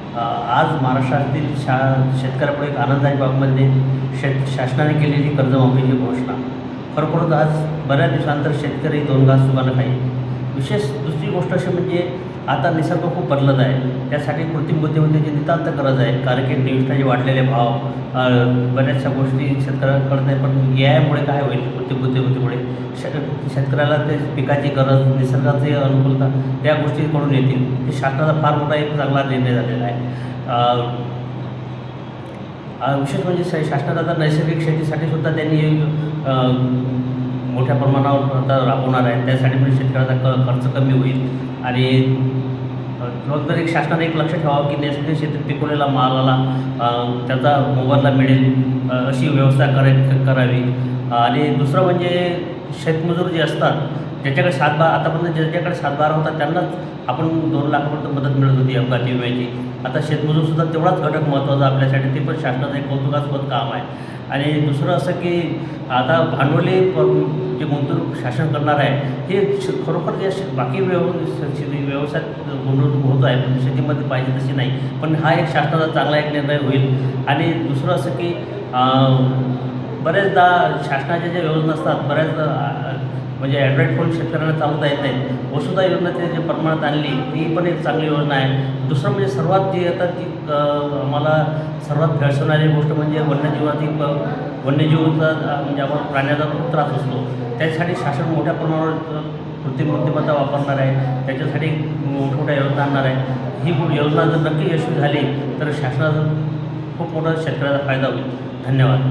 आज महाराष्ट्रातील शेतकऱ्यापुढे एक आनंदाची बाब म्हणजे शासनाने केलेली कर्जमाफीची घोषणा. खरोखरच आज बऱ्याच दिवसानंतर शेतकरी दोन घास सुखानं खाईल. विशेष दुसरी गोष्ट अशी म्हणजे आता निसर्ग खूप बदलत आहे. त्यासाठी कृत्रिम बुद्धिमत्तेची नितांत गरज आहे. कारण की निविष्ठाचे वाढलेले भाव, बऱ्याचशा गोष्टी शेतकऱ्याला कळत नाही. पण यामुळे काय होईल, कृत्रिम बुद्धिमत्तेमुळे शेतकऱ्याला ते पिकाची गरज, निसर्गाची अनुकूलता या गोष्टी कळून येतील. हे शासनाचा फार मोठा एक चांगला निर्णय झालेला आहे. विशेष म्हणजे शासनात आता नैसर्गिक शेतीसाठी सुद्धा त्यांनी मोठ्या प्रमाणावर आता राबवणार आहे. त्यासाठी म्हणजे शेतकऱ्याचा खर्च कमी होईल. आणि फक्त एक शासनाने एक लक्ष ठेवावं की नैसर्गिक शेतीत पिकवलेला मालाला त्याचा मोबदला मिळेल अशी व्यवस्था करावी. आणि दुसरं म्हणजे शेतमजूर जे असतात, ज्याच्याकडे सातबारा आतापर्यंत ज्याच्याकडे सातबारा होता त्यांनाच आपण 2 लाखापर्यंत मदत मिळत होती अपघाती विम्याची. आता शेतमजूरसुद्धा तेवढाच घटक महत्त्वाचा आपल्यासाठी. ते पण शासनाचं एक कौतुकास्पद काम आहे. आणि दुसरं असं की आता भांडवली जे गुंतवणूक शासन करणार आहे, हे खरोखर जे बाकी व्यवसायात गुंतवणूक होत आहे पण शेतीमध्ये पाहिजे तशी नाही. पण हा एक शासनाचा चांगला एक निर्णय होईल. आणि दुसरं असं की बऱ्याचदा शासनाच्या ज्या योजना असतात, म्हणजे ॲड्रॉइड फोन शेतकऱ्यांना चालवता येत नाहीत. वसुधा योजना ते जे प्रमाणात आणली ती पण एक चांगली योजना आहे. दुसरं म्हणजे सर्वात जी आता ती आम्हाला सर्वात भेडसावणारी गोष्ट म्हणजे वन्यजीवाचा म्हणजे आम्हाला प्राण्याचा खूप त्रास असतो. त्याच्यासाठी शासन मोठ्या प्रमाणावर कृत्रिम बुद्धिमत्ता वापरणार आहे. त्याच्यासाठी मोठमोठ्या योजना आणणार आहे. ही योजना जर नक्की यशस्वी झाली तर शासनाचा खूप मोठा शेतकऱ्याचा फायदा होईल. धन्यवाद.